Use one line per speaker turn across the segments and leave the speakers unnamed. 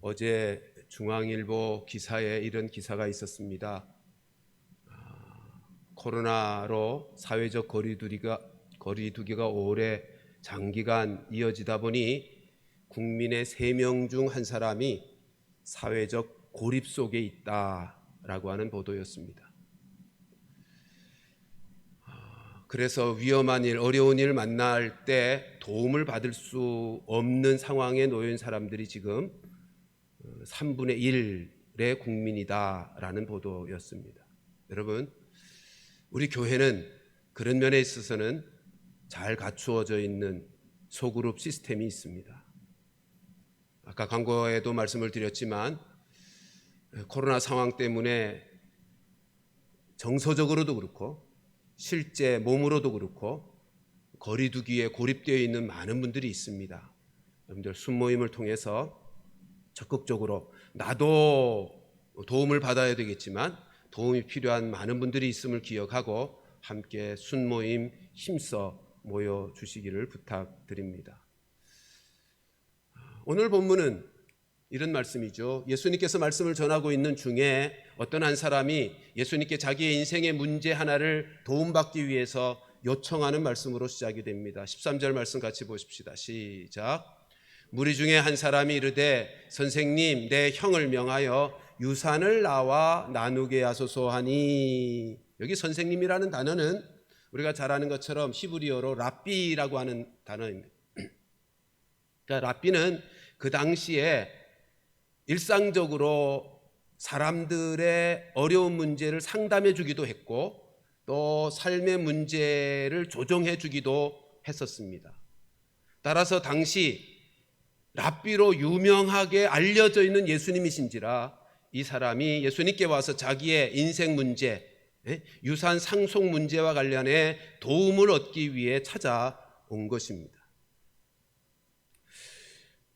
어제 중앙일보 기사에 이런 기사가 있었습니다. 코로나로 사회적 거리두기가 오래 장기간 이어지다 보니 국민의 3명 중 한 사람이 사회적 고립 속에 있다라고 하는 보도였습니다. 그래서 위험한 일, 어려운 일 만날 때 도움을 받을 수 없는 상황에 놓인 사람들이 지금 3분의 1의 국민이다라는 보도였습니다. 여러분, 우리 교회는 그런 면에 있어서는 잘 갖추어져 있는 소그룹 시스템이 있습니다. 아까 광고에도 말씀을 드렸지만 코로나 상황 때문에 정서적으로도 그렇고 실제 몸으로도 그렇고 거리두기에 고립되어 있는 많은 분들이 있습니다. 여러분들 순모임을 통해서 적극적으로 나도 도움을 받아야 되겠지만 도움이 필요한 많은 분들이 있음을 기억하고 함께 순모임 힘써 모여주시기를 부탁드립니다. 오늘 본문은 이런 말씀이죠. 예수님께서 말씀을 전하고 있는 중에 어떤 한 사람이 예수님께 자기의 인생의 문제 하나를 도움받기 위해서 요청하는 말씀으로 시작이 됩니다. 13절 말씀 같이 보십시다. 시작. 무리 중에 한 사람이 이르되 선생님, 내 형을 명하여 유산을 나와 나누게 하소서 하니, 여기 선생님이라는 단어는 우리가 잘 아는 것처럼 히브리어로 랍비라고 하는 단어입니다. 그러니까 랍비는 그 당시에 일상적으로 사람들의 어려운 문제를 상담해 주기도 했고 또 삶의 문제를 조정해 주기도 했었습니다. 따라서 당시 랍비로 유명하게 알려져 있는 예수님이신지라 이 사람이 예수님께 와서 자기의 인생 문제, 유산 상속 문제와 관련해 도움을 얻기 위해 찾아온 것입니다.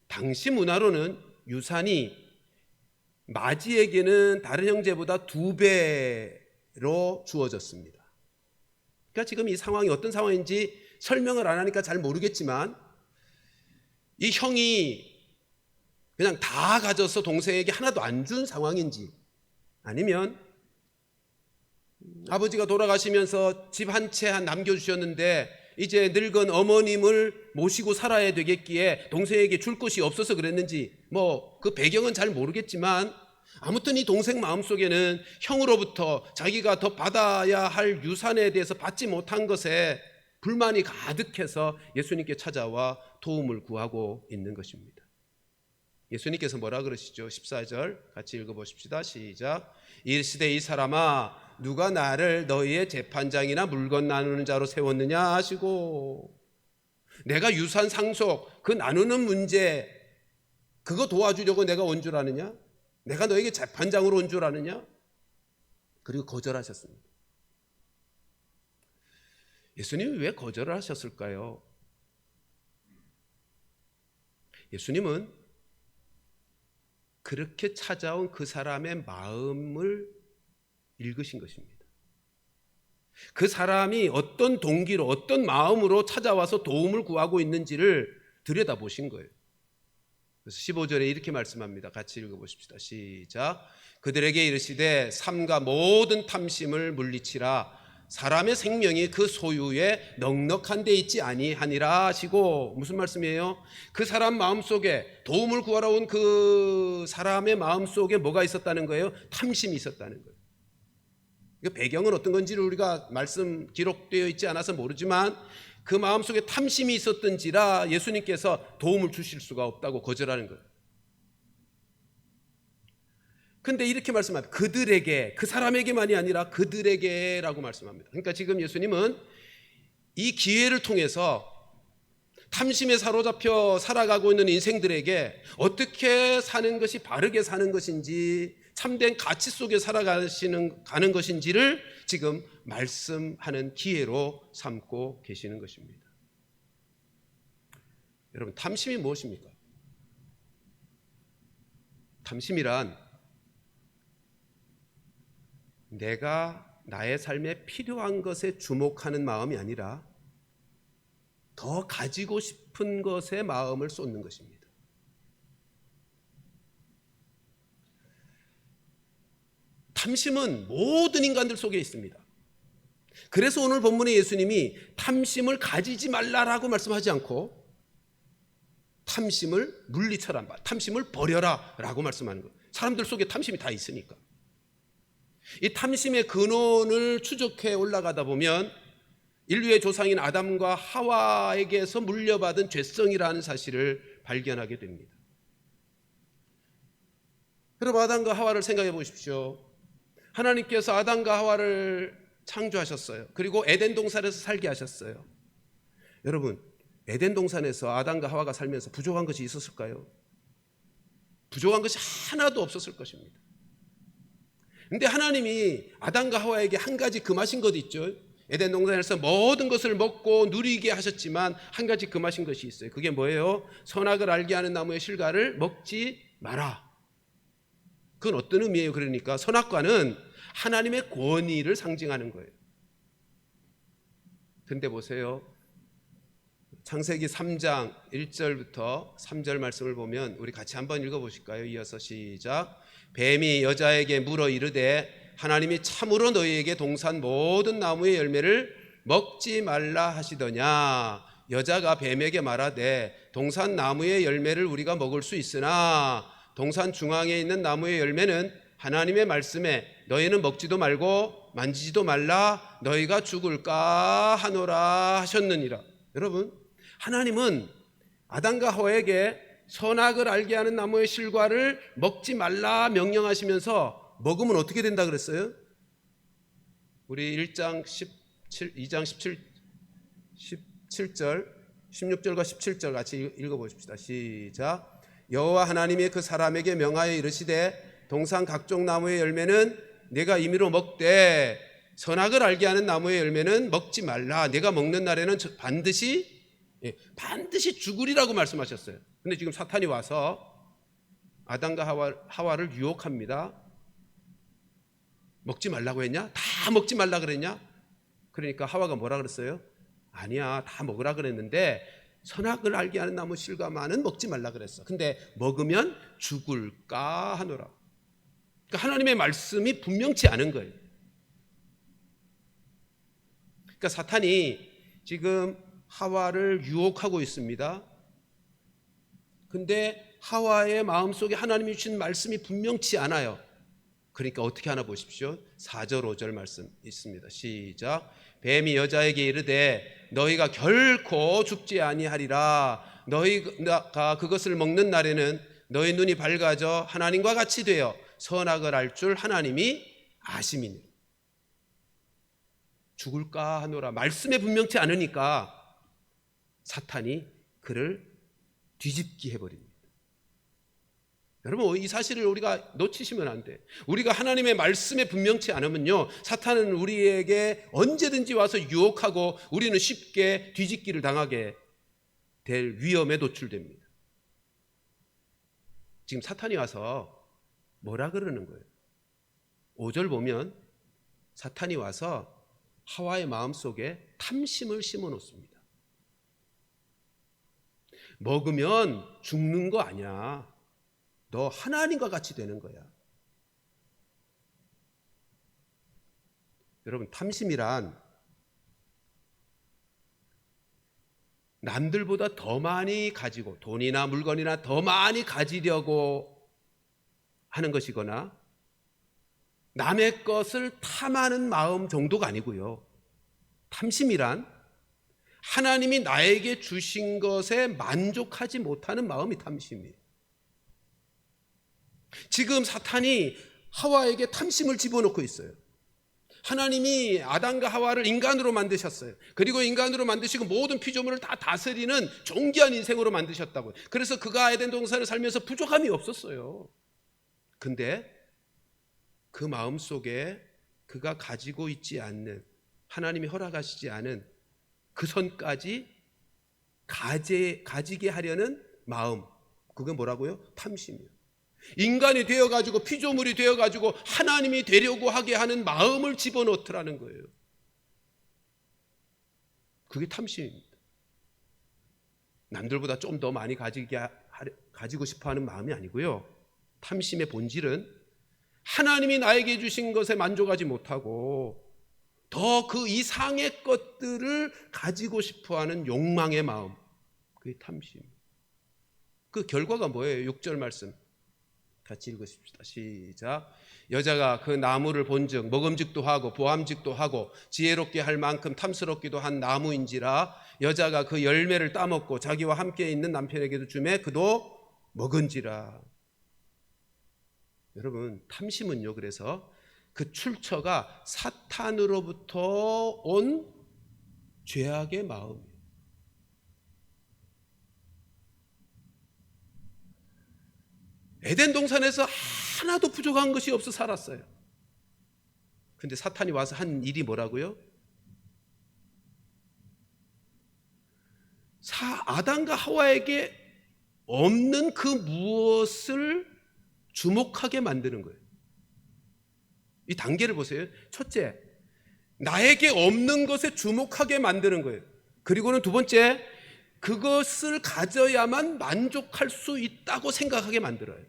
당시 문화로는 유산이 맏이에게는 다른 형제보다 2배로 주어졌습니다. 그러니까 지금 이 상황이 어떤 상황인지 설명을 안 하니까 잘 모르겠지만 이 형이 그냥 다 가져서 동생에게 하나도 안 준 상황인지, 아니면 아버지가 돌아가시면서 집 한 채 남겨주셨는데 이제 늙은 어머님을 모시고 살아야 되겠기에 동생에게 줄 것이 없어서 그랬는지, 그 배경은 잘 모르겠지만 아무튼 이 동생 마음속에는 형으로부터 자기가 더 받아야 할 유산에 대해서 받지 못한 것에 불만이 가득해서 예수님께 찾아와 도움을 구하고 있는 것입니다. 예수님께서 뭐라 그러시죠? 14절 같이 읽어보십시다. 시작. 이르시되 이 사람아, 누가 나를 너희의 재판장이나 물건 나누는 자로 세웠느냐 하시고, 내가 유산 상속 그 나누는 문제 그거 도와주려고 내가 온 줄 아느냐? 내가 너에게 재판장으로 온 줄 아느냐? 그리고 거절하셨습니다. 예수님이 왜 거절을 하셨을까요? 예수님은 그렇게 찾아온 그 사람의 마음을 읽으신 것입니다. 그 사람이 어떤 동기로 어떤 마음으로 찾아와서 도움을 구하고 있는지를 들여다보신 거예요. 그래서 15절에 이렇게 말씀합니다. 같이 읽어보십시다. 시작. 그들에게 이르시되 삼가 모든 탐심을 물리치라. 사람의 생명이 그 소유에 넉넉한 데 있지 아니하니라 하시고, 무슨 말씀이에요? 그 사람 마음속에, 도움을 구하러 온 그 사람의 마음속에 뭐가 있었다는 거예요? 탐심이 있었다는 거예요. 배경은 어떤 건지를 우리가 말씀 기록되어 있지 않아서 모르지만 그 마음속에 탐심이 있었던지라 예수님께서 도움을 주실 수가 없다고 거절하는 거예요. 근데 이렇게 말씀합니다. 그들에게, 그 사람에게만이 아니라 그들에게라고 말씀합니다. 그러니까 지금 예수님은 이 기회를 통해서 탐심에 사로잡혀 살아가고 있는 인생들에게 어떻게 사는 것이 바르게 사는 것인지, 참된 가치 속에 가는 것인지를 지금 말씀하는 기회로 삼고 계시는 것입니다. 여러분, 탐심이 무엇입니까? 탐심이란 내가 나의 삶에 필요한 것에 주목하는 마음이 아니라 더 가지고 싶은 것에 마음을 쏟는 것입니다. 탐심은 모든 인간들 속에 있습니다. 그래서 오늘 본문에 예수님이 탐심을 가지지 말라라고 말씀하지 않고 탐심을 물리쳐라, 탐심을 버려라 라고 말씀하는 거예요. 사람들 속에 탐심이 다 있으니까. 이 탐심의 근원을 추적해 올라가다 보면 인류의 조상인 아담과 하와에게서 물려받은 죄성이라는 사실을 발견하게 됩니다. 여러분, 아담과 하와를 생각해 보십시오. 하나님께서 아담과 하와를 창조하셨어요. 그리고 에덴 동산에서 살게 하셨어요. 여러분, 에덴 동산에서 아담과 하와가 살면서 부족한 것이 있었을까요? 부족한 것이 하나도 없었을 것입니다. 근데 하나님이 아담과 하와에게 한 가지 금하신 것 있죠. 에덴 동산에서 모든 것을 먹고 누리게 하셨지만 한 가지 금하신 것이 있어요. 그게 뭐예요? 선악을 알게 하는 나무의 실과를 먹지 마라. 그건 어떤 의미예요? 그러니까 선악과는 하나님의 권위를 상징하는 거예요. 근데 보세요. 창세기 3장 1절부터 3절 말씀을 보면 우리 같이 한번 읽어보실까요? 이어서 시작. 뱀이 여자에게 물어 이르되 하나님이 참으로 너희에게 동산 모든 나무의 열매를 먹지 말라 하시더냐. 여자가 뱀에게 말하되 동산 나무의 열매를 우리가 먹을 수 있으나 동산 중앙에 있는 나무의 열매는 하나님의 말씀에 너희는 먹지도 말고 만지지도 말라 너희가 죽을까 하노라 하셨느니라. 여러분, 하나님은 아담과 하와에게 선악을 알게 하는 나무의 실과를 먹지 말라 명령하시면서 먹으면 어떻게 된다 그랬어요? 우리 2장 17절 16절과 17절 같이 읽어보십시다. 시작. 여호와 하나님이 그 사람에게 명하여 이르시되 동산 각종 나무의 열매는 내가 임의로 먹되 선악을 알게 하는 나무의 열매는 먹지 말라. 내가 먹는 날에는 반드시 죽으리라고 말씀하셨어요. 근데 지금 사탄이 와서 아담과 하와를 유혹합니다. 먹지 말라고 했냐? 다 먹지 말라 그랬냐? 그러니까 하와가 뭐라 그랬어요? 아니야, 다 먹으라 그랬는데 선악을 알게 하는 나무 실과만은 먹지 말라 그랬어. 근데 먹으면 죽을까 하노라. 그러니까 하나님의 말씀이 분명치 않은 거예요. 그러니까 사탄이 지금 하와를 유혹하고 있습니다. 근데 하와의 마음속에 하나님이 주신 말씀이 분명치 않아요. 그러니까 어떻게 하나 보십시오. 4절 5절 말씀 있습니다. 시작. 뱀이 여자에게 이르되 너희가 결코 죽지 아니하리라. 너희가 그것을 먹는 날에는 너희 눈이 밝아져 하나님과 같이 되어 선악을 알 줄 하나님이 아심이니. 죽을까 하노라. 말씀에 분명치 않으니까 사탄이 그를 뒤집기 해버립니다. 여러분, 이 사실을 우리가 놓치시면 안 돼. 우리가 하나님의 말씀에 분명치 않으면요, 사탄은 우리에게 언제든지 와서 유혹하고 우리는 쉽게 뒤집기를 당하게 될 위험에 노출됩니다. 지금 사탄이 와서 뭐라 그러는 거예요? 5절 보면 사탄이 와서 하와의 마음속에 탐심을 심어 놓습니다. 먹으면 죽는 거 아니야. 너 하나님과 같이 되는 거야. 여러분, 탐심이란 남들보다 더 많이 가지고 돈이나 물건이나 더 많이 가지려고 하는 것이거나 남의 것을 탐하는 마음 정도가 아니고요. 탐심이란 하나님이 나에게 주신 것에 만족하지 못하는 마음이 탐심이에요. 지금 사탄이 하와에게 탐심을 집어넣고 있어요. 하나님이 아담과 하와를 인간으로 만드셨어요. 그리고 인간으로 만드시고 모든 피조물을 다 다스리는 존귀한 인생으로 만드셨다고요. 그래서 그가 에덴 동산을 살면서 부족함이 없었어요. 근데 그 마음속에 그가 가지고 있지 않는, 하나님이 허락하시지 않은 그 선까지 가지게 하려는 마음, 그게 뭐라고요? 탐심이에요. 인간이 되어가지고 피조물이 되어가지고 하나님이 되려고 하게 하는 마음을 집어넣더라는 거예요. 그게 탐심입니다. 남들보다 좀 더 많이 가지고 싶어하는 마음이 아니고요. 탐심의 본질은 하나님이 나에게 주신 것에 만족하지 못하고 더 그 이상의 것들을 가지고 싶어하는 욕망의 마음, 그게 탐심. 그 결과가 뭐예요? 6절 말씀 같이 읽으십시다. 시작. 여자가 그 나무를 본즉 먹음직도 하고 보암직도 하고 지혜롭게 할 만큼 탐스럽기도 한 나무인지라 여자가 그 열매를 따먹고 자기와 함께 있는 남편에게도 주매 그도 먹은지라. 여러분, 탐심은요, 그래서 그 출처가 사탄으로부터 온 죄악의 마음이에요. 에덴 동산에서 하나도 부족한 것이 없어 살았어요. 근데 사탄이 와서 한 일이 뭐라고요? 아담과 하와에게 없는 그 무엇을 주목하게 만드는 거예요. 이 단계를 보세요. 첫째, 나에게 없는 것에 주목하게 만드는 거예요. 그리고는 두 번째, 그것을 가져야만 만족할 수 있다고 생각하게 만들어요.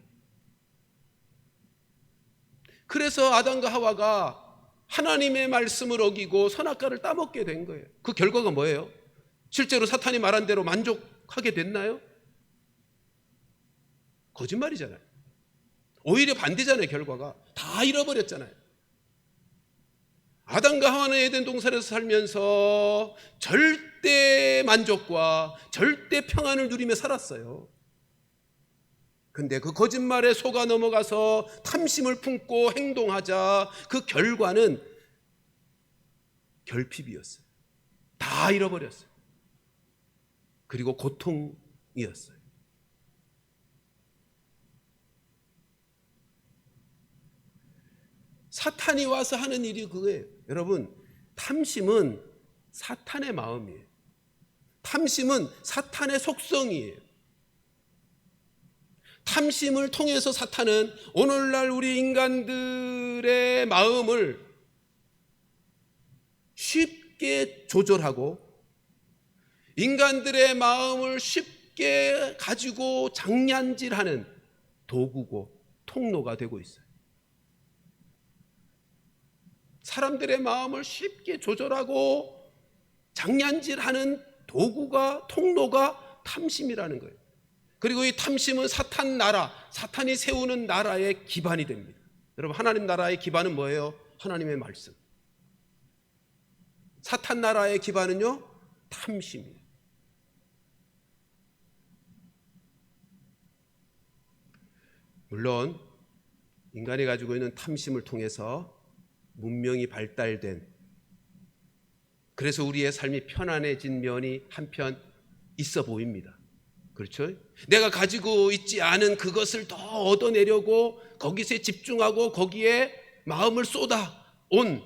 그래서 아담과 하와가 하나님의 말씀을 어기고 선악과를 따먹게 된 거예요. 그 결과가 뭐예요? 실제로 사탄이 말한 대로 만족하게 됐나요? 거짓말이잖아요. 오히려 반대잖아요. 결과가 다 잃어버렸잖아요. 아담과 하와는 에덴 동산에서 살면서 절대 만족과 절대 평안을 누리며 살았어요. 근데 그 거짓말에 속아 넘어가서 탐심을 품고 행동하자 그 결과는 결핍이었어요. 다 잃어버렸어요. 그리고 고통이었어요. 사탄이 와서 하는 일이 그거예요. 여러분, 탐심은 사탄의 마음이에요. 탐심은 사탄의 속성이에요. 탐심을 통해서 사탄은 오늘날 우리 인간들의 마음을 쉽게 조절하고 인간들의 마음을 쉽게 가지고 장난질하는 도구고 통로가 되고 있어요. 사람들의 마음을 쉽게 조절하고 장난질하는 도구가 통로가 탐심이라는 거예요. 그리고 이 탐심은 사탄 나라, 사탄이 세우는 나라의 기반이 됩니다. 여러분, 하나님 나라의 기반은 뭐예요? 하나님의 말씀. 사탄 나라의 기반은요? 탐심이에요. 물론 인간이 가지고 있는 탐심을 통해서 문명이 발달된, 그래서 우리의 삶이 편안해진 면이 한편 있어 보입니다. 그렇죠? 내가 가지고 있지 않은 그것을 더 얻어내려고 거기서 집중하고 거기에 마음을 쏟아온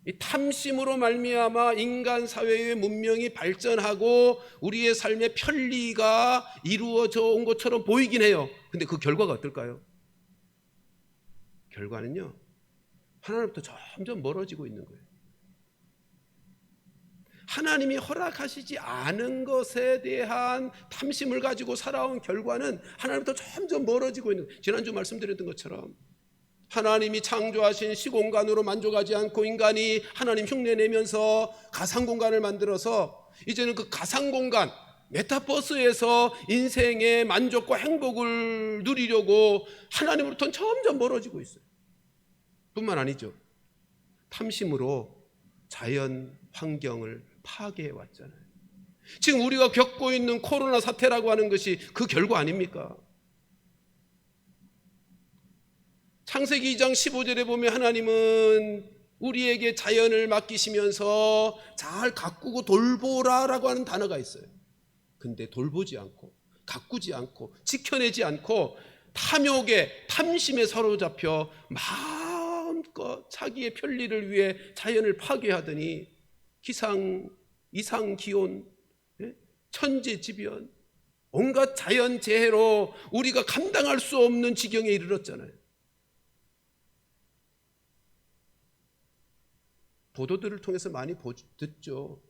이 탐심으로 말미암아 인간 사회의 문명이 발전하고 우리의 삶의 편리가 이루어져 온 것처럼 보이긴 해요. 근데 그 결과가 어떨까요? 결과는요, 하나님부터 점점 멀어지고 있는 거예요. 하나님이 허락하시지 않은 것에 대한 탐심을 가지고 살아온 결과는 하나님부터 점점 멀어지고 있는 거예요. 지난주 말씀드렸던 것처럼 하나님이 창조하신 시공간으로 만족하지 않고 인간이 하나님 흉내내면서 가상공간을 만들어서 이제는 그 가상공간 메타버스에서 인생의 만족과 행복을 누리려고 하나님으로부터 점점 멀어지고 있어요. 뿐만 아니죠, 탐심으로 자연 환경을 파괴해 왔잖아요. 지금 우리가 겪고 있는 코로나 사태라고 하는 것이 그 결과 아닙니까? 창세기 2장 15절에 보면 하나님은 우리에게 자연을 맡기시면서 잘 가꾸고 돌보라라고 하는 단어가 있어요. 근데 돌보지 않고 가꾸지 않고 지켜내지 않고 탐욕에 탐심에 사로잡혀 마음껏 자기의 편리를 위해 자연을 파괴하더니 이상기온, 천재지변, 온갖 자연재해로 우리가 감당할 수 없는 지경에 이르렀잖아요. 보도들을 통해서 많이 듣죠.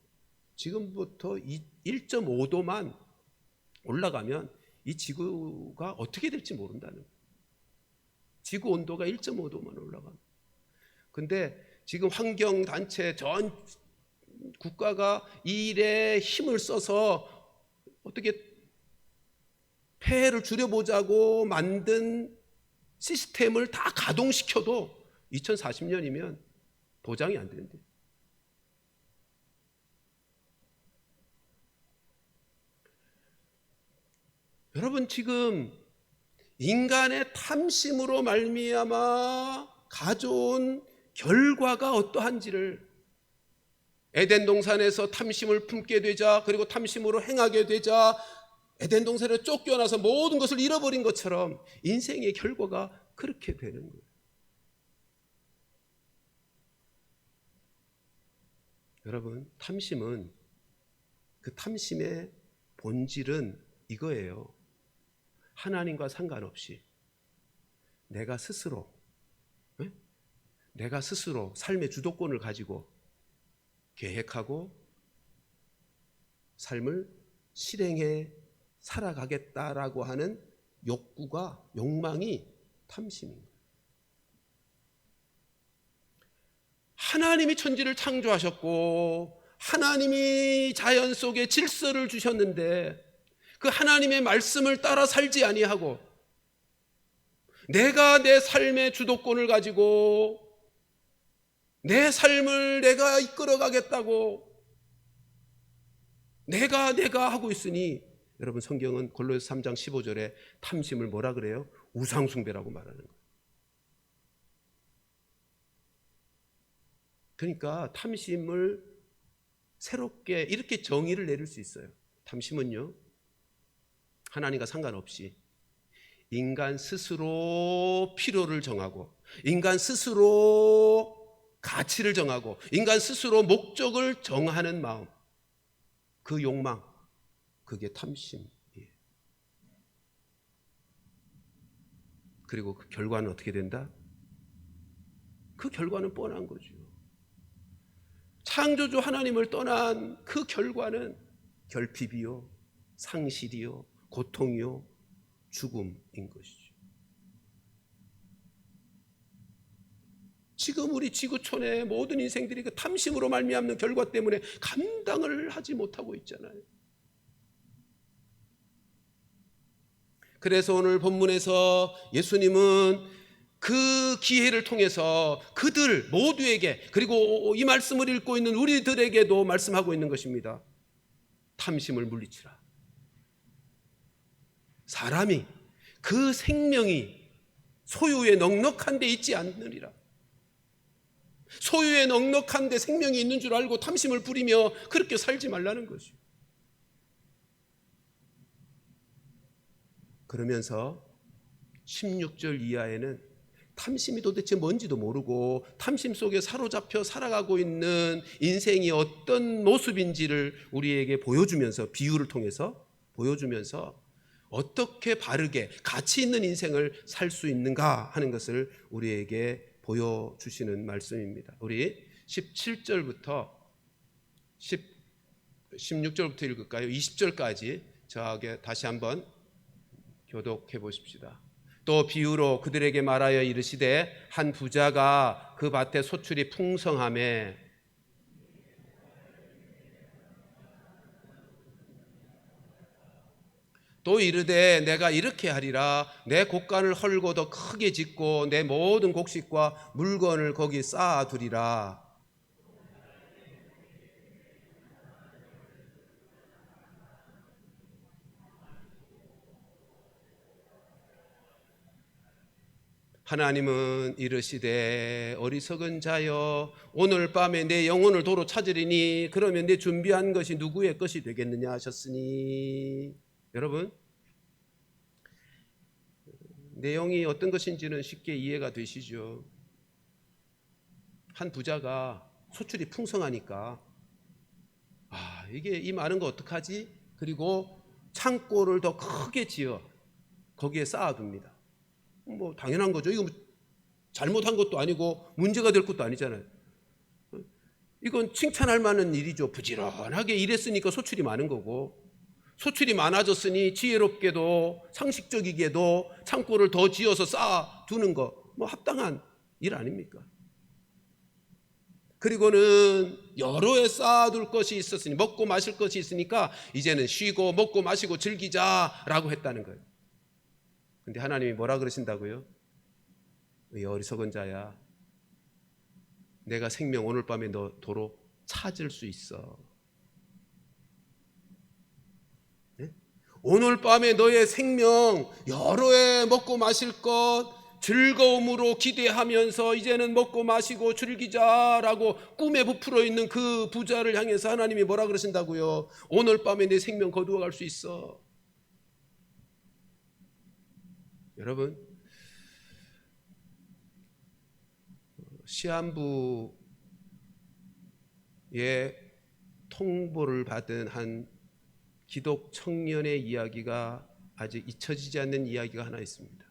지금부터 1.5도만 올라가면 이 지구가 어떻게 될지 모른다는 거예요. 지구 온도가 1.5도만 올라갑니다. 근데 지금 환경단체 전 국가가 이 일에 힘을 써서 어떻게 폐해를 줄여보자고 만든 시스템을 다 가동시켜도 2040년이면 보장이 안 된대요. 여러분, 지금 인간의 탐심으로 말미암아 가져온 결과가 어떠한지를, 에덴 동산에서 탐심을 품게 되자, 그리고 탐심으로 행하게 되자 에덴 동산에 쫓겨나서 모든 것을 잃어버린 것처럼 인생의 결과가 그렇게 되는 거예요. 여러분, 탐심은, 그 탐심의 본질은 이거예요. 하나님과 상관없이 내가 스스로 삶의 주도권을 가지고 계획하고 삶을 실행해 살아가겠다라고 하는 욕망이 탐심입니다. 하나님이 천지를 창조하셨고 하나님이 자연 속에 질서를 주셨는데 그 하나님의 말씀을 따라 살지 아니하고 내가 내 삶의 주도권을 가지고 내 삶을 내가 이끌어가겠다고 내가 하고 있으니, 여러분, 성경은 골로새 3장 15절에 탐심을 뭐라 그래요? 우상숭배라고 말하는 거예요. 그러니까 탐심을 새롭게 이렇게 정의를 내릴 수 있어요. 탐심은요, 하나님과 상관없이 인간 스스로 필요를 정하고 인간 스스로 가치를 정하고 인간 스스로 목적을 정하는 마음, 그 욕망, 그게 탐심이에요. 그리고 그 결과는 어떻게 된다? 그 결과는 뻔한 거죠. 창조주 하나님을 떠난 그 결과는 결핍이요, 상실이요, 고통이요, 죽음인 것이죠. 지금 우리 지구촌의 모든 인생들이 그 탐심으로 말미암는 결과 때문에 감당을 하지 못하고 있잖아요. 그래서 오늘 본문에서 예수님은 그 기회를 통해서 그들 모두에게, 그리고 이 말씀을 읽고 있는 우리들에게도 말씀하고 있는 것입니다. 탐심을 물리치라. 사람이 그 생명이 소유에 넉넉한 데 있지 않느니라. 소유에 넉넉한 데 생명이 있는 줄 알고 탐심을 부리며 그렇게 살지 말라는 것이요. 그러면서 16절 이하에는 탐심이 도대체 뭔지도 모르고 탐심 속에 사로잡혀 살아가고 있는 인생이 어떤 모습인지를 우리에게 보여주면서, 비유를 통해서 보여주면서 어떻게 바르게 가치 있는 인생을 살 수 있는가 하는 것을 우리에게 보여주시는 말씀입니다. 우리 17절부터 16절부터 읽을까요? 20절까지 저하게 다시 한번 교독해 보십시다. 또 비유로 그들에게 말하여 이르시되 한 부자가 그 밭에 소출이 풍성하매 또 이르되 내가 이렇게 하리라. 내 곡간을 헐고 더 크게 짓고 내 모든 곡식과 물건을 거기 쌓아두리라. 하나님은 이르시되 어리석은 자여, 오늘 밤에 내 영혼을 도로 찾으리니 그러면 내 준비한 것이 누구의 것이 되겠느냐 하셨으니. 여러분, 내용이 어떤 것인지는 쉽게 이해가 되시죠? 한 부자가 소출이 풍성하니까 이게 이 많은 거 어떡하지? 그리고 창고를 더 크게 지어 거기에 쌓아둡니다. 뭐 당연한 거죠. 이거 잘못한 것도 아니고 문제가 될 것도 아니잖아요. 이건 칭찬할 만한 일이죠. 부지런하게 일했으니까 소출이 많은 거고, 소출이 많아졌으니 지혜롭게도 상식적이게도 창고를 더 지어서 쌓아두는 거, 뭐 합당한 일 아닙니까? 그리고는 여러 해 쌓아둘 것이 있었으니, 먹고 마실 것이 있으니까 이제는 쉬고 먹고 마시고 즐기자라고 했다는 거예요. 근데 하나님이 뭐라 그러신다고요? 이 어리석은 자야, 내가 생명 오늘 밤에 너 도로 찾을 수 있어. 네? 오늘 밤에 너의 생명 여러 해 먹고 마실 것 즐거움으로 기대하면서 이제는 먹고 마시고 즐기자라고 꿈에 부풀어 있는 그 부자를 향해서 하나님이 뭐라 그러신다고요? 오늘 밤에 내 생명 거두어 갈 수 있어. 여러분, 시한부에 통보를 받은 한 기독 청년의 이야기가 아직 잊혀지지 않는 이야기가 하나 있습니다.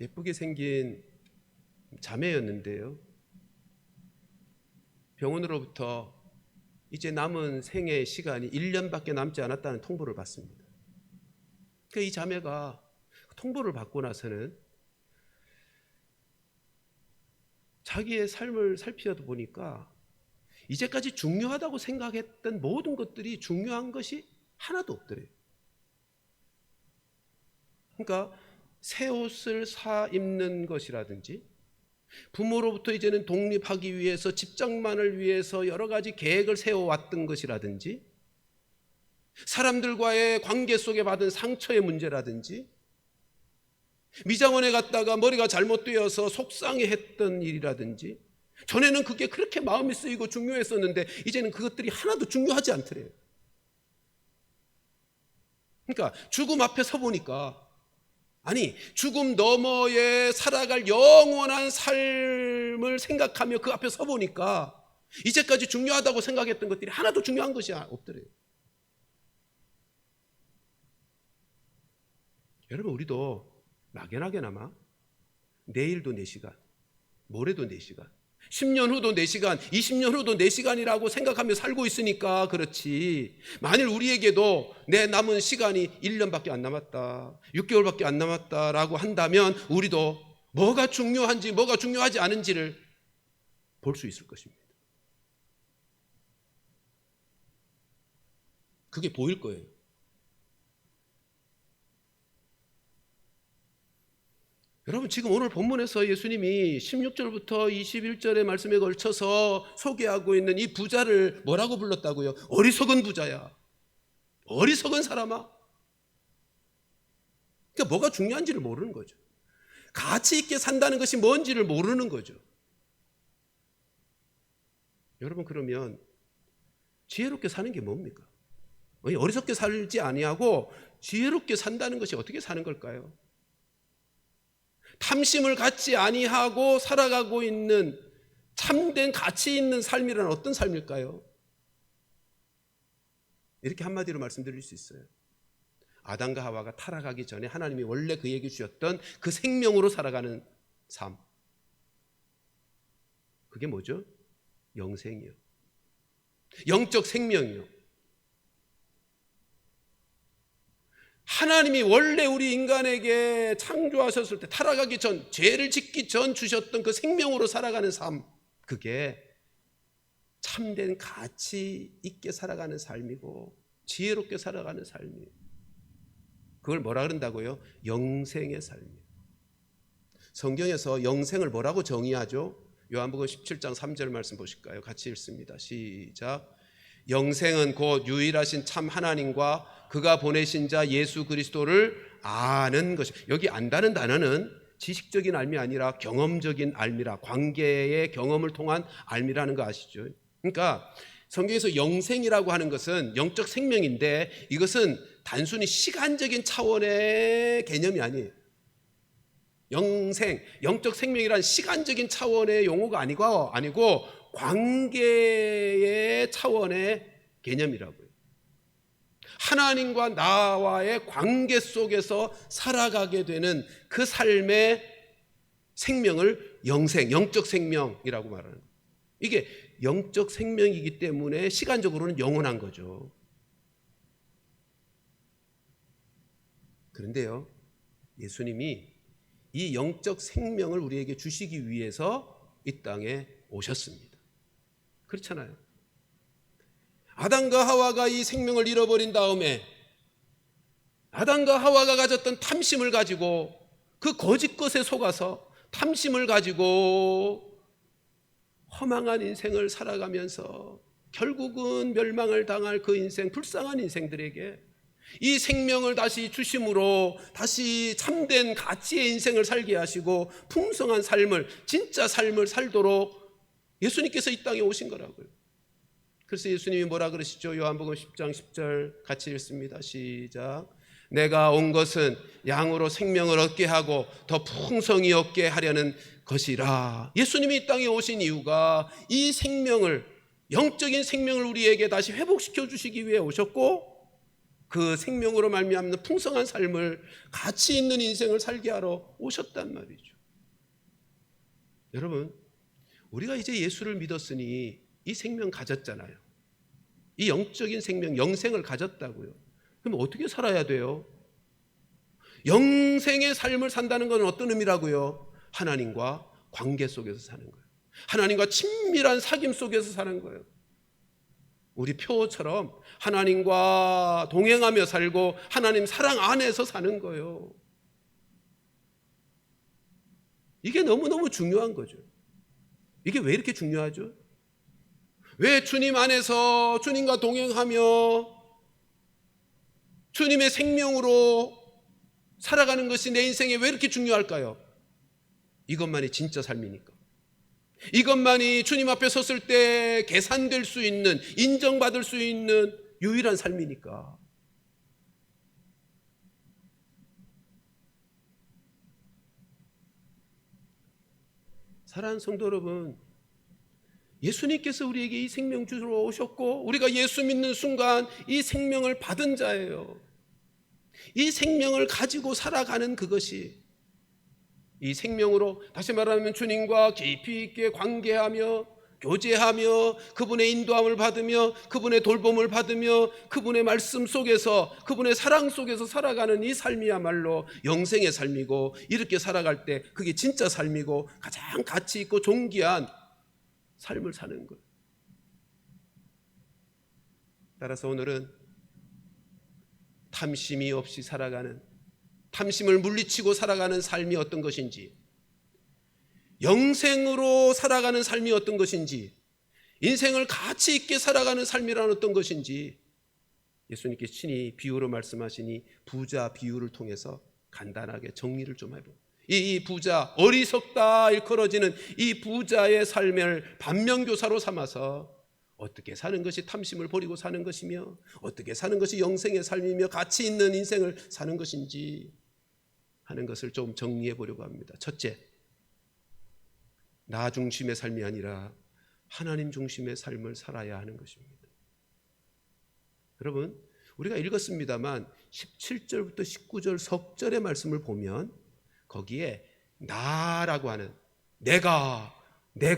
예쁘게 생긴 자매였는데요, 병원으로부터 이제 남은 생애 시간이 1년밖에 남지 않았다는 통보를 받습니다. 그러니까 이 자매가 통보를 받고 나서는 자기의 삶을 살피어도 보니까 이제까지 중요하다고 생각했던 모든 것들이 중요한 것이 하나도 없더래요. 그러니까 새 옷을 사 입는 것이라든지, 부모로부터 이제는 독립하기 위해서 직장만을 위해서 여러 가지 계획을 세워왔던 것이라든지, 사람들과의 관계 속에 받은 상처의 문제라든지, 미장원에 갔다가 머리가 잘못되어서 속상해했던 일이라든지, 전에는 그게 그렇게 마음이 쓰이고 중요했었는데 이제는 그것들이 하나도 중요하지 않더래요. 그러니까 죽음 앞에 서 보니까, 아니 죽음 너머에 살아갈 영원한 삶을 생각하며 그 앞에 서 보니까 이제까지 중요하다고 생각했던 것들이 하나도 중요한 것이 없더래요. 여러분, 우리도 막연하게나마 내일도 4시간, 모레도 4시간, 10년 후도 4시간, 20년 후도 4시간이라고 생각하며 살고 있으니까 그렇지, 만일 우리에게도 내 남은 시간이 1년밖에 안 남았다, 6개월밖에 안 남았다라고 한다면 우리도 뭐가 중요한지 뭐가 중요하지 않은지를 볼 수 있을 것입니다. 그게 보일 거예요. 여러분, 지금 오늘 본문에서 예수님이 16절부터 21절의 말씀에 걸쳐서 소개하고 있는 이 부자를 뭐라고 불렀다고요? 어리석은 부자야, 어리석은 사람아. 그러니까 뭐가 중요한지를 모르는 거죠. 가치 있게 산다는 것이 뭔지를 모르는 거죠. 여러분, 그러면 지혜롭게 사는 게 뭡니까? 어리석게 살지 아니하고 지혜롭게 산다는 것이 어떻게 사는 걸까요? 탐심을 갖지 아니하고 살아가고 있는 참된 가치 있는 삶이란 어떤 삶일까요? 이렇게 한마디로 말씀드릴 수 있어요. 아담과 하와가 타락하기 전에 하나님이 원래 그에게 주셨던 그 생명으로 살아가는 삶, 그게 뭐죠? 영생이요, 영적 생명이요. 하나님이 원래 우리 인간에게 창조하셨을 때, 타락하기 전, 죄를 짓기 전 주셨던 그 생명으로 살아가는 삶, 그게 참된 가치 있게 살아가는 삶이고 지혜롭게 살아가는 삶이에요. 그걸 뭐라 그런다고요? 영생의 삶이에요. 성경에서 영생을 뭐라고 정의하죠? 요한복음 17장 3절 말씀 보실까요? 같이 읽습니다. 시작. 영생은 곧 유일하신 참 하나님과 그가 보내신 자 예수 그리스도를 아는 것이. 여기 안다는 단어는 지식적인 알미 아니라 경험적인 알미라, 관계의 경험을 통한 알미라는 거 아시죠? 그러니까 성경에서 영생이라고 하는 것은 영적 생명인데, 이것은 단순히 시간적인 차원의 개념이 아니에요. 영생, 영적 생명이란 시간적인 차원의 용어가 아니고 관계의 차원의 개념이라고요. 하나님과 나와의 관계 속에서 살아가게 되는 그 삶의 생명을 영생, 영적 생명이라고 말하는 거예요. 이게 영적 생명이기 때문에 시간적으로는 영원한 거죠. 그런데요, 예수님이 이 영적 생명을 우리에게 주시기 위해서 이 땅에 오셨습니다. 그렇잖아요. 아담과 하와가 이 생명을 잃어버린 다음에 아담과 하와가 가졌던 탐심을 가지고 그 거짓 것에 속아서 탐심을 가지고 허망한 인생을 살아가면서 결국은 멸망을 당할 그 인생, 불쌍한 인생들에게 이 생명을 다시 주심으로 다시 참된 가치의 인생을 살게 하시고 풍성한 삶을, 진짜 삶을 살도록 예수님께서 이 땅에 오신 거라고요. 그래서 예수님이 뭐라 그러시죠? 요한복음 10장 10절 같이 읽습니다. 시작. 내가 온 것은 양으로 생명을 얻게 하고 더 풍성히 얻게 하려는 것이라. 예수님이 이 땅에 오신 이유가 이 생명을, 영적인 생명을 우리에게 다시 회복시켜 주시기 위해 오셨고, 그 생명으로 말미암는 풍성한 삶을, 가치 있는 인생을 살게 하러 오셨단 말이죠. 여러분, 우리가 이제 예수를 믿었으니 이 생명 가졌잖아요. 이 영적인 생명, 영생을 가졌다고요. 그럼 어떻게 살아야 돼요? 영생의 삶을 산다는 건 어떤 의미라고요? 하나님과 관계 속에서 사는 거예요. 하나님과 친밀한 사귐 속에서 사는 거예요. 우리 표처럼 하나님과 동행하며 살고 하나님 사랑 안에서 사는 거예요. 이게 너무너무 중요한 거죠. 이게 왜 이렇게 중요하죠? 왜 주님 안에서 주님과 동행하며 주님의 생명으로 살아가는 것이 내 인생에 왜 이렇게 중요할까요? 이것만이 진짜 삶이니까. 이것만이 주님 앞에 섰을 때 계산될 수 있는, 인정받을 수 있는 유일한 삶이니까. 사랑하는 성도 여러분, 예수님께서 우리에게 이 생명 주러 오셨고 우리가 예수 믿는 순간 이 생명을 받은 자예요. 이 생명을 가지고 살아가는 그것이, 이 생명으로 다시 말하면 주님과 깊이 있게 관계하며 교제하며 그분의 인도함을 받으며 그분의 돌봄을 받으며 그분의 말씀 속에서, 그분의 사랑 속에서 살아가는 이 삶이야말로 영생의 삶이고, 이렇게 살아갈 때 그게 진짜 삶이고 가장 가치 있고 존귀한 삶을 사는 거예요. 따라서 오늘은 탐심이 없이 살아가는, 탐심을 물리치고 살아가는 삶이 어떤 것인지, 영생으로 살아가는 삶이 어떤 것인지, 인생을 가치 있게 살아가는 삶이란 어떤 것인지 예수님께서 친히 비유로 말씀하시니 부자 비유를 통해서 간단하게 정리를 좀 해보고, 이 부자, 어리석다 일컬어지는 이 부자의 삶을 반면교사로 삼아서 어떻게 사는 것이 탐심을 버리고 사는 것이며 어떻게 사는 것이 영생의 삶이며 가치 있는 인생을 사는 것인지 하는 것을 좀 정리해 보려고 합니다. 첫째, 나 중심의 삶이 아니라 하나님 중심의 삶을 살아야 하는 것입니다. 여러분, 우리가 읽었습니다만 17절부터 19절 석절의 말씀을 보면 거기에 나라고 하는, 내가, 내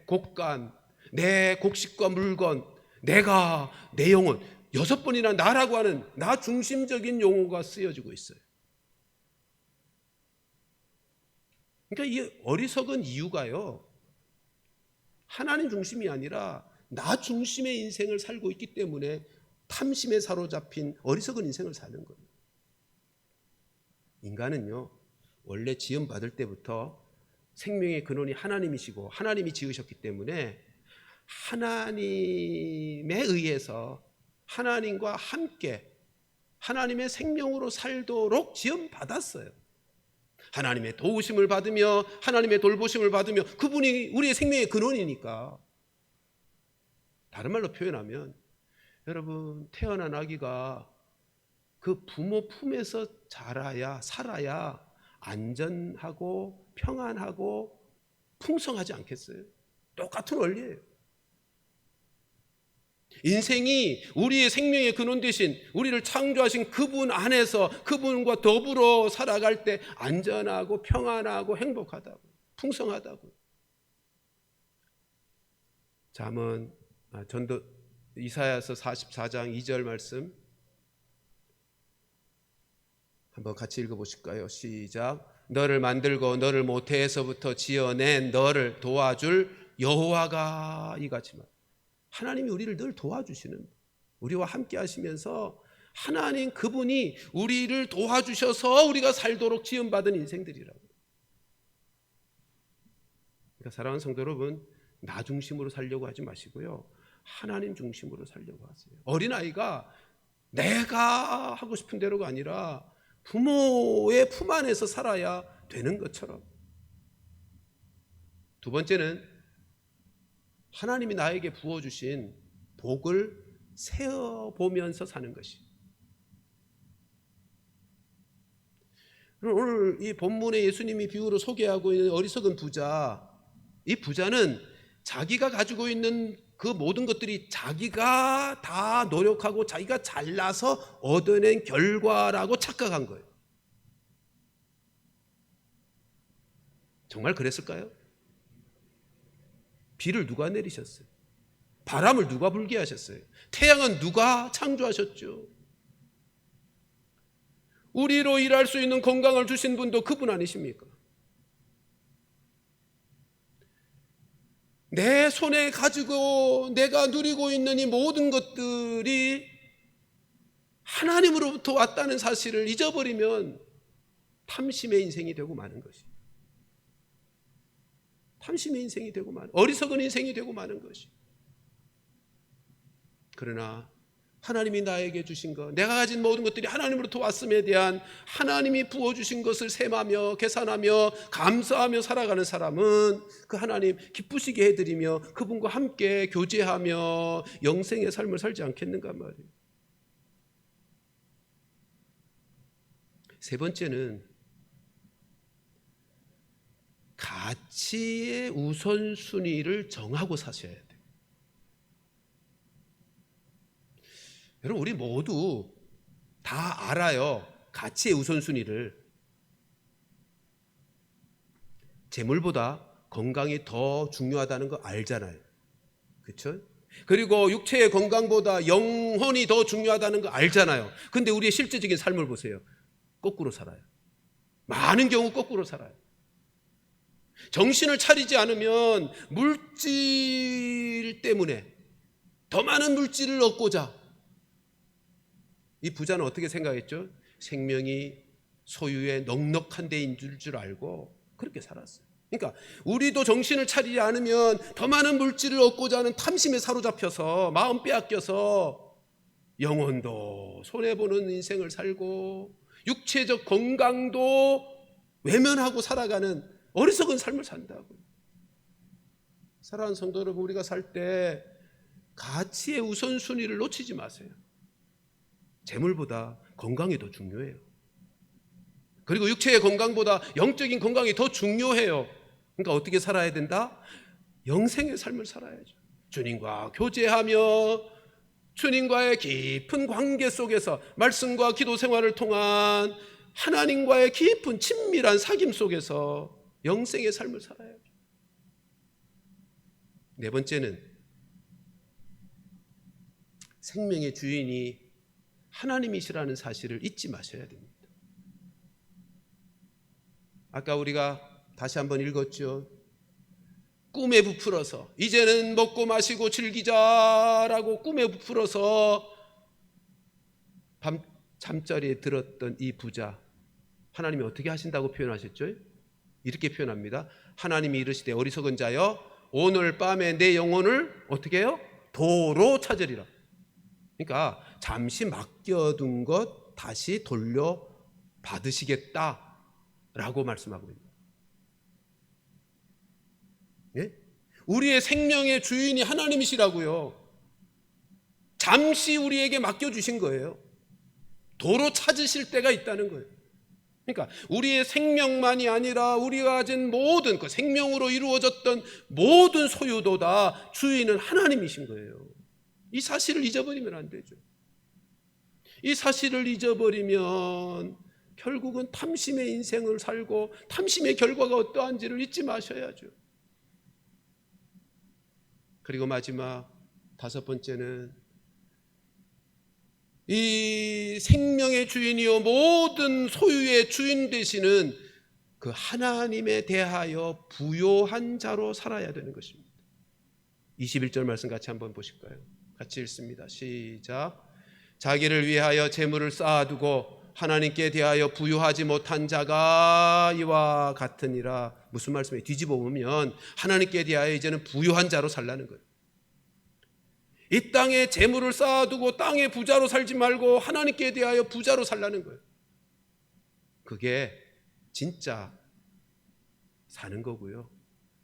곡간, 내 곡식과 물건, 내가, 내 영혼, 6번이나 나라고 하는 나 중심적인 용어가 쓰여지고 있어요. 그러니까 이 어리석은 이유가요, 하나님 중심이 아니라 나 중심의 인생을 살고 있기 때문에 탐심에 사로잡힌 어리석은 인생을 사는 거예요. 인간은요, 원래 지음받을 때부터 생명의 근원이 하나님이시고 하나님이 지으셨기 때문에 하나님에 의해서 하나님과 함께 하나님의 생명으로 살도록 지음받았어요. 하나님의 도우심을 받으며 하나님의 돌보심을 받으며 그분이 우리의 생명의 근원이니까. 다른 말로 표현하면 여러분, 태어난 아기가 그 부모 품에서 자라야, 살아야 안전하고 평안하고 풍성하지 않겠어요? 똑같은 원리예요. 인생이 우리의 생명의 근원 되신, 우리를 창조하신 그분 안에서 그분과 더불어 살아갈 때 안전하고 평안하고 행복하다고, 풍성하다고. 잠언, 전도 이사야서 44장 2절 말씀, 한번 같이 읽어보실까요? 시작. 너를 만들고 너를 모태에서부터 지어낸 너를 도와줄 여호와가 이같이 말. 하나님이 우리를 늘 도와주시는, 우리와 함께 하시면서 하나님 그분이 우리를 도와주셔서 우리가 살도록 지음받은 인생들이라고. 그러니까 사랑하는 성도 여러분, 나 중심으로 살려고 하지 마시고요, 하나님 중심으로 살려고 하세요. 어린아이가 내가 하고 싶은 대로가 아니라 부모의 품 안에서 살아야 되는 것처럼. 두 번째는 하나님이 나에게 부어주신 복을 세어보면서 사는 것이. 오늘 이 본문에 예수님이 비유로 소개하고 있는 어리석은 부자, 이 부자는 자기가 가지고 있는 그 모든 것들이 자기가 다 노력하고 자기가 잘나서 얻어낸 결과라고 착각한 거예요. 정말 그랬을까요? 비를 누가 내리셨어요? 바람을 누가 불게 하셨어요? 태양은 누가 창조하셨죠? 우리로 일할 수 있는 건강을 주신 분도 그분 아니십니까? 내 손에 가지고 내가 누리고 있는 이 모든 것들이 하나님으로부터 왔다는 사실을 잊어버리면 탐심의 인생이 되고 마는 것이. 탐심의 인생이 되고 마는, 어리석은 인생이 되고 마는 것이. 그러나 하나님이 나에게 주신 것, 내가 가진 모든 것들이 하나님으로부터 왔음에 대한 하나님이 부어주신 것을 셈하며 계산하며 감사하며 살아가는 사람은 그 하나님 기쁘시게 해드리며 그분과 함께 교제하며 영생의 삶을 살지 않겠는가 말이에요. 세 번째는 가치의 우선순위를 정하고 사셔야 돼요. 여러분, 우리 모두 다 알아요. 가치의 우선순위를. 재물보다 건강이 더 중요하다는 거 알잖아요. 그렇죠? 그리고 육체의 건강보다 영혼이 더 중요하다는 거 알잖아요. 근데 우리의 실제적인 삶을 보세요. 거꾸로 살아요. 많은 경우 거꾸로 살아요. 정신을 차리지 않으면 물질 때문에 더 많은 물질을 얻고자, 이 부자는 어떻게 생각했죠? 생명이 소유의 넉넉한 데인 줄 알고 그렇게 살았어요. 그러니까 우리도 정신을 차리지 않으면 더 많은 물질을 얻고자 하는 탐심에 사로잡혀서 마음 빼앗겨서 영혼도 손해보는 인생을 살고 육체적 건강도 외면하고 살아가는 어리석은 삶을 산다고요. 사랑하는 성도 여러분, 우리가 살 때 가치의 우선순위를 놓치지 마세요. 재물보다 건강이 더 중요해요. 그리고 육체의 건강보다 영적인 건강이 더 중요해요. 그러니까 어떻게 살아야 된다? 영생의 삶을 살아야죠. 주님과 교제하며 주님과의 깊은 관계 속에서 말씀과 기도 생활을 통한 하나님과의 깊은 친밀한 사귐 속에서 영생의 삶을 살아야죠. 네 번째는 생명의 주인이 하나님이시라는 사실을 잊지 마셔야 됩니다. 아까 우리가 다시 한번 읽었죠. 꿈에 부풀어서 이제는 먹고 마시고 즐기자라고 꿈에 부풀어서 밤 잠자리에 들었던 이 부자, 하나님이 어떻게 하신다고 표현하셨죠? 이렇게 표현합니다. 하나님이 이르시되 어리석은 자여 오늘 밤에 내 영혼을 어떻게 해요? 도로 찾으리라. 그러니까 잠시 맡겨둔 것 다시 돌려 받으시겠다라고 말씀하고 있습니다. 예? 우리의 생명의 주인이 하나님이시라고요. 잠시 우리에게 맡겨주신 거예요. 도로 찾으실 때가 있다는 거예요. 그러니까 우리의 생명만이 아니라 우리가 가진 모든 그 생명으로 이루어졌던 모든 소유도 다 주인은 하나님이신 거예요. 이 사실을 잊어버리면 안 되죠. 이 사실을 잊어버리면 결국은 탐심의 인생을 살고 탐심의 결과가 어떠한지를 잊지 마셔야죠. 그리고 마지막 다섯 번째는 이 생명의 주인이요 모든 소유의 주인 되시는 그 하나님에 대하여 부요한 자로 살아야 되는 것입니다. 21절 말씀 같이 한번 보실까요? 같이 읽습니다. 시작. 자기를 위하여 재물을 쌓아두고 하나님께 대하여 부요하지 못한 자가 이와 같으니라. 무슨 말씀이에요? 뒤집어 보면 하나님께 대하여 이제는 부요한 자로 살라는 거예요. 이 땅에 재물을 쌓아두고 땅에 부자로 살지 말고 하나님께 대하여 부자로 살라는 거예요. 그게 진짜 사는 거고요.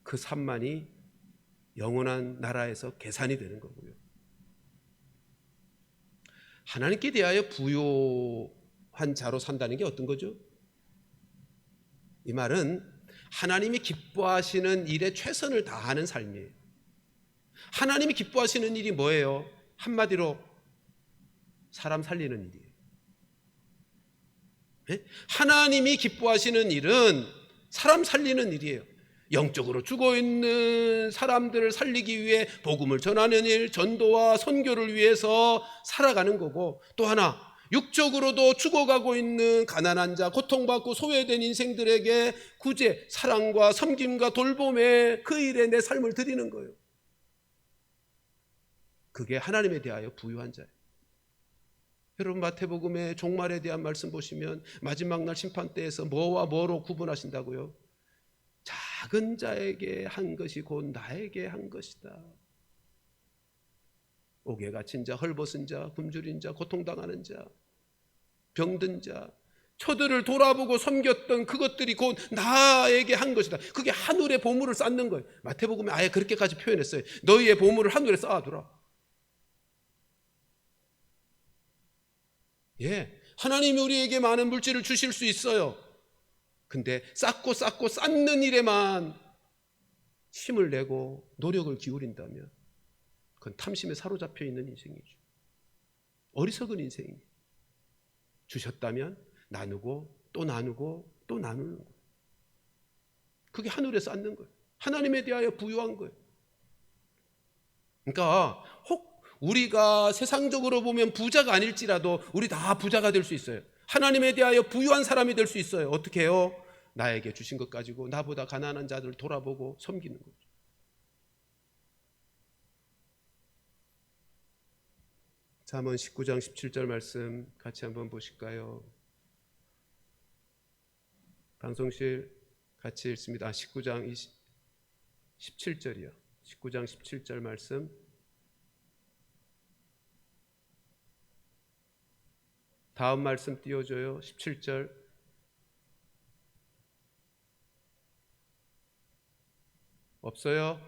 그 삶만이 영원한 나라에서 계산이 되는 거고요. 하나님께 대하여 부요한 자로 산다는 게 어떤 거죠? 이 말은 하나님이 기뻐하시는 일에 최선을 다하는 삶이에요. 하나님이 기뻐하시는 일이 뭐예요? 한마디로 사람 살리는 일이에요. 네? 하나님이 기뻐하시는 일은 사람 살리는 일이에요. 영적으로 죽어있는 사람들을 살리기 위해 복음을 전하는 일, 전도와 선교를 위해서 살아가는 거고, 또 하나 육적으로도 죽어가고 있는 가난한 자, 고통받고 소외된 인생들에게 구제, 사랑과 섬김과 돌봄의 그 일에 내 삶을 드리는 거예요. 그게 하나님에 대하여 부유한 자예요. 여러분 마태복음의 종말에 대한 말씀 보시면 마지막 날 심판대에서 뭐와 뭐로 구분하신다고요? 작은 자에게 한 것이 곧 나에게 한 것이다. 옥에 갇힌 자, 헐벗은 자, 굶주린 자, 고통당하는 자, 병든 자, 초들을 돌아보고 섬겼던 그것들이 곧 나에게 한 것이다. 그게 하늘의 보물을 쌓는 거예요. 마태복음에 아예 그렇게까지 표현했어요. 너희의 보물을 하늘에 쌓아두라. 예, 하나님이 우리에게 많은 물질을 주실 수 있어요. 근데 쌓고 쌓는 일에만 힘을 내고 노력을 기울인다면 그건 탐심에 사로잡혀 있는 인생이죠. 어리석은 인생이에요. 주셨다면 나누고 또 나누고 또 나누는 거예요. 그게 하늘에 쌓는 거예요. 하나님에 대하여 부유한 거예요. 그러니까 혹 우리가 세상적으로 보면 부자가 아닐지라도 우리 다 부자가 될 수 있어요. 하나님에 대하여 부유한 사람이 될 수 있어요. 어떻게 해요? 나에게 주신 것 가지고 나보다 가난한 자들을 돌아보고 섬기는 거죠. 잠언 19장 17절 말씀 같이 한번 보실까요? 방송실 같이 읽습니다. 19장 17절이요. 19장 17절 말씀. 다음 말씀 띄워줘요. 17절. 없어요?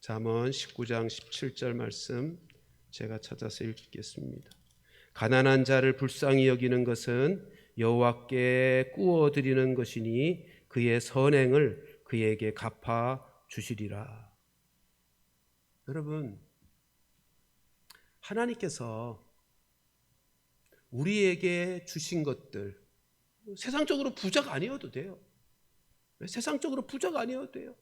잠언 19장 17절 말씀 제가 찾아서 읽겠습니다. 가난한 자를 불쌍히 여기는 것은 여호와께 꾸어 드리는 것이니 그의 선행을 그에게 갚아 주시리라. 여러분, 하나님께서 우리에게 주신 것들, 세상적으로 부자가 아니어도 돼요. 세상적으로 부자가 아니어도 돼요.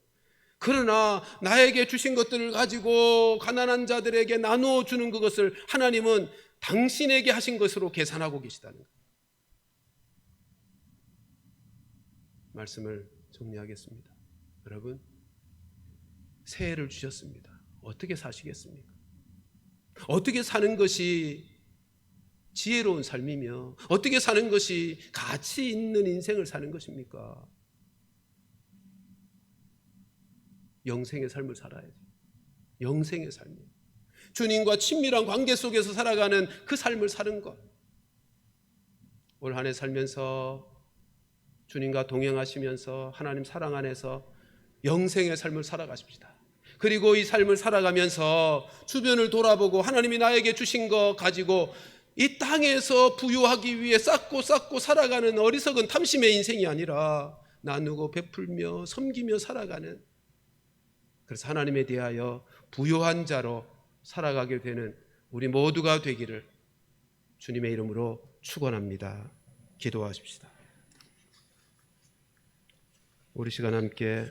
그러나 나에게 주신 것들을 가지고 가난한 자들에게 나누어 주는 그것을 하나님은 당신에게 하신 것으로 계산하고 계시다는 거예요. 말씀을 정리하겠습니다. 여러분, 새해를 주셨습니다. 어떻게 사시겠습니까? 어떻게 사는 것이 지혜로운 삶이며 어떻게 사는 것이 가치 있는 인생을 사는 것입니까? 영생의 삶을 살아야죠. 영생의 삶이에요. 주님과 친밀한 관계 속에서 살아가는 그 삶을 사는 것. 올 한 해 살면서 주님과 동행하시면서 하나님 사랑 안에서 영생의 삶을 살아가십시다. 그리고 이 삶을 살아가면서 주변을 돌아보고 하나님이 나에게 주신 것 가지고 이 땅에서 부유하기 위해 쌓고 살아가는 어리석은 탐심의 인생이 아니라 나누고 베풀며 섬기며 살아가는, 그래서 하나님에 대하여 부유한 자로 살아가게 되는 우리 모두가 되기를 주님의 이름으로 축원합니다. 기도하십시다. 우리 시간 함께